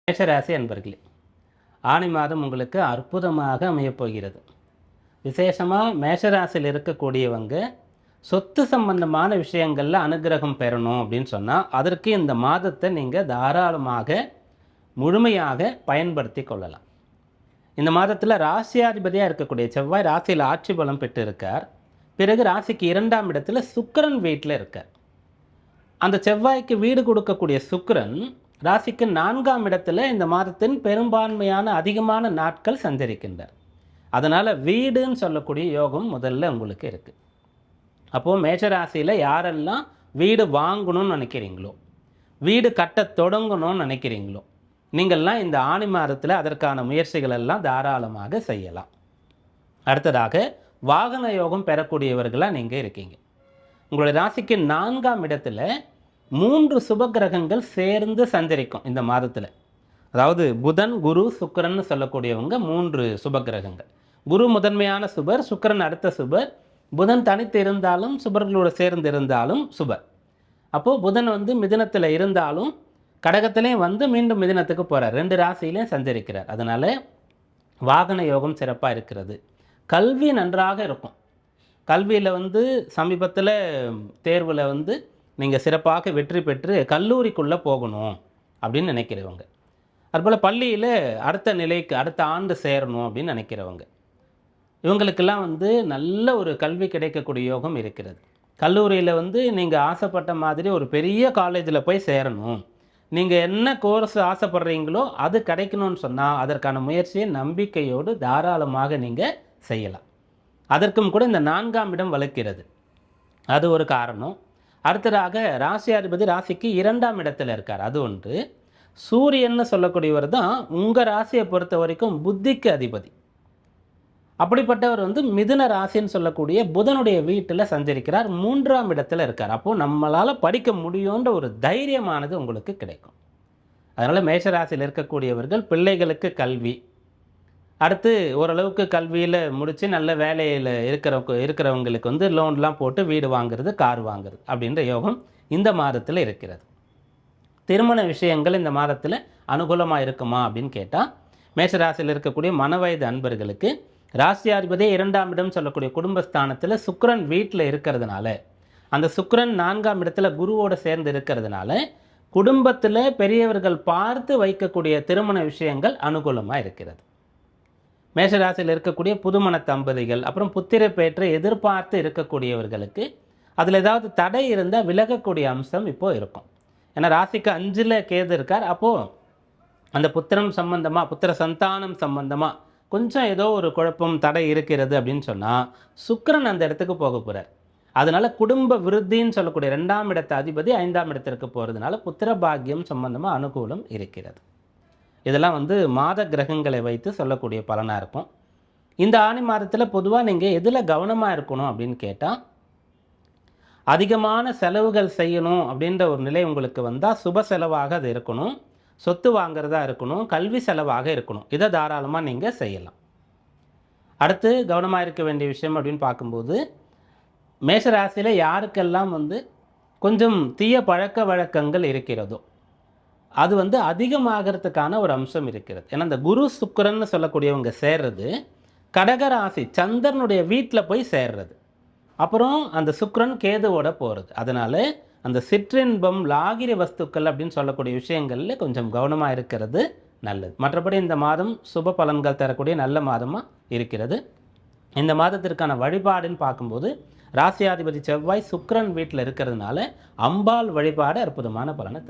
மேஷராசி அன்பர்களே, ஆனி மாதம் உங்களுக்கு அற்புதமாக அமையப்போகிறது. விசேஷமாக மேஷராசியில் இருக்கக்கூடியவங்க சொத்து சம்பந்தமான விஷயங்களில் அனுகிரகம் பெறணும் அப்படின்னு சொன்னால் அதற்கு இந்த மாதத்தை நீங்கள் தாராளமாக முழுமையாக பயன்படுத்தி கொள்ளலாம். இந்த மாதத்தில் ராசியாதிபதியாக இருக்கக்கூடிய செவ்வாய் ராசியில் ஆட்சி பலம் பெற்று இருக்கார். பிறகு ராசிக்கு 2ஆம் இடத்துல சுக்கிரன் வீட்டில் இருக்கார். அந்த செவ்வாய்க்கு வீடு கொடுக்கக்கூடிய சுக்கிரன் ராசிக்கு 4ஆம் இடத்துல இந்த மாதத்தின் பெரும்பான்மையான அதிகமான நாட்கள் சஞ்சரிக்கின்றார். அதனால் வீடுன்னு சொல்லக்கூடிய யோகம் முதல்ல உங்களுக்கு இருக்குது. அப்போது மேஷராசியில் யாரெல்லாம் வீடு வாங்கணும்னு நினைக்கிறீங்களோ, வீடு கட்ட தொடங்கணும்னு நினைக்கிறீங்களோ, நீங்கள்லாம் இந்த ஆனி மாதத்தில் அதற்கான முயற்சிகள் எல்லாம் தாராளமாக செய்யலாம். அடுத்ததாக வாகன யோகம் பெறக்கூடியவர்களாக நீங்கள் இருக்கீங்க. உங்களுடைய ராசிக்கு 4ஆம் இடத்துல 3 சுபகிரகங்கள் சேர்ந்து சஞ்சரிக்கும் இந்த மாதத்தில். அதாவது புதன், குரு, சுக்கிரன் சொல்லக்கூடியவங்க 3 சுபகிரகங்கள். குரு முதன்மையான சுபர், சுக்கிரன் அடுத்த சுபர், புதன் தனித்து இருந்தாலும் சுபர்களோடு சேர்ந்து இருந்தாலும் சுபர். அப்போது புதன் மிதுனத்தில் இருந்தாலும் கடகத்திலையும் மீண்டும் மிதுனத்துக்கு போகிறார். 2 ராசியிலையும் சஞ்சரிக்கிறார். அதனால் வாகன யோகம் சிறப்பாக இருக்கிறது. கல்வி நன்றாக இருக்கும். கல்வியில் சமீபத்தில் தேர்வில் நீங்கள் சிறப்பாக வெற்றி பெற்று கல்லூரிக்குள்ளே போகணும் அப்படின்னு நினைக்கிறவங்க, அதுபோல் பள்ளியில் அடுத்த நிலைக்கு அடுத்த ஆண்டு சேரணும் அப்படின்னு நினைக்கிறவங்க, இவங்களுக்கெல்லாம் நல்ல ஒரு கல்வி கிடைக்கக்கூடிய யோகம் இருக்கிறது. கல்லூரியில் நீங்கள் ஆசைப்பட்ட மாதிரி ஒரு பெரிய காலேஜில் போய் சேரணும், நீங்கள் என்ன கோர்ஸ் ஆசைப்படுறீங்களோ அது கிடைக்கணும்னு சொன்னால் அதற்கான முயற்சியை நம்பிக்கையோடு தாராளமாக நீங்கள் செய்யலாம். அதற்கும் கூட இந்த 4ஆம் இடம் வலுக்கிறது, அது ஒரு காரணம். அடுத்ததாக ராசியாதிபதி ராசிக்கு 2ஆம் இடத்துல இருக்கார், அது ஒன்று. சூரியன்னு சொல்லக்கூடியவர் தான் உங்கள் ராசியை பொறுத்த வரைக்கும் புத்திக்கு அதிபதி. அப்படிப்பட்டவர் மிதுன ராசின்னு சொல்லக்கூடிய புதனுடைய வீட்டில் சஞ்சரிக்கிறார், 3ஆம் இடத்துல இருக்கார். அப்போது நம்மளால் படிக்க முடியுன்ற ஒரு தைரியமானது உங்களுக்கு கிடைக்கும். அதனால் மேஷராசியில் இருக்கக்கூடியவர்கள் பிள்ளைகளுக்கு கல்வி, அடுத்து ஓரளவுக்கு கல்வியில் முடித்து நல்ல வேலையில் இருக்கிறவங்களுக்கு லோன்லாம் போட்டு வீடு வாங்குறது, கார் வாங்குறது அப்படின்ற யோகம் இந்த மாதத்தில் இருக்கிறது. திருமண விஷயங்கள் இந்த மாதத்தில் அனுகூலமாக இருக்குமா அப்படின்னு கேட்டால், மேஷராசியில் இருக்கக்கூடிய மனவயது அன்பர்களுக்கு ராசியாதிபதி 2ஆம் இடம் சொல்லக்கூடிய குடும்பஸ்தானத்தில் சுக்கிரன் வீட்டில் இருக்கிறதுனால, அந்த சுக்கிரன் 4ஆம் இடத்துல குருவோடு சேர்ந்து இருக்கிறதுனால குடும்பத்தில் பெரியவர்கள் பார்த்து வைக்கக்கூடிய திருமண விஷயங்கள் அனுகூலமாக இருக்கிறது. மேஷராசியில் இருக்கக்கூடிய புதுமண தம்பதிகள், அப்புறம் புத்திர பேற்றை எதிர்பார்த்து இருக்கக்கூடியவர்களுக்கு அதில் ஏதாவது தடை இருந்தால் விலகக்கூடிய அம்சம் இப்போது இருக்கும். ஏன்னா ராசிக்கு 5ல் கேது இருக்கார். அப்போது அந்த புத்திரம் சம்பந்தமாக, புத்திர சந்தானம் சம்பந்தமாக கொஞ்சம் ஏதோ ஒரு குழப்பம் தடை இருக்கிறது அப்படின்னு சொன்னால் சுக்கிரன் அந்த இடத்துக்கு போக போகிறார். அதனால் குடும்ப விருத்தின்னு சொல்லக்கூடிய 2ஆம் இடத்து அதிபதி 5ஆம் இடத்திற்கு போகிறதுனால புத்திர பாக்கியம் சம்பந்தமாக அனுகூலம் இருக்கிறது. இதெல்லாம் மாத கிரகங்களை வைத்து சொல்லக்கூடிய பலனாக இருக்கும். இந்த ஆனி மாதத்தில் பொதுவாக நீங்கள் எதில் கவனமாக இருக்கணும் அப்படின்னு கேட்டால், அதிகமான செலவுகள் செய்யணும் அப்படின்ற ஒரு நிலை உங்களுக்கு வந்தால் சுப செலவாக அது இருக்கணும், சொத்து வாங்கிறதா இருக்கணும், கல்வி செலவாக இருக்கணும். இதை தாராளமாக நீங்கள் செய்யலாம். அடுத்து கவனமாக இருக்க வேண்டிய விஷயம் அப்படின்னு பார்க்கும்போது, மேஷராசியில் யாருக்கெல்லாம் கொஞ்சம் தீய பழக்க வழக்கங்கள் இருக்கிறதோ அது அதிகமாகிறதுக்கான ஒரு அம்சம் இருக்கிறது. ஏன்னா இந்த குரு சுக்கிரன்னு சொல்லக்கூடியவங்க சேர்றது கடகராசி சந்திரனுடைய வீட்டில் போய் சேர்றது, அப்புறம் அந்த சுக்கிரன் கேதுவோட போகிறது. அதனால் அந்த சிற்றின்பம் லாகிரி வஸ்துக்கள் அப்படின்னு சொல்லக்கூடிய விஷயங்களில் கொஞ்சம் கவனமாக இருக்கிறது நல்லது. மற்றபடி இந்த மாதம் சுப பலன்கள் தரக்கூடிய நல்ல மாதமாக இருக்கிறது. இந்த மாதத்திற்கான வழிபாடுன்னு பார்க்கும்போது ராசியாதிபதி செவ்வாய் சுக்கிரன் வீட்டில் இருக்கிறதுனால அம்பாள் வழிபாடு அற்புதமான பலனை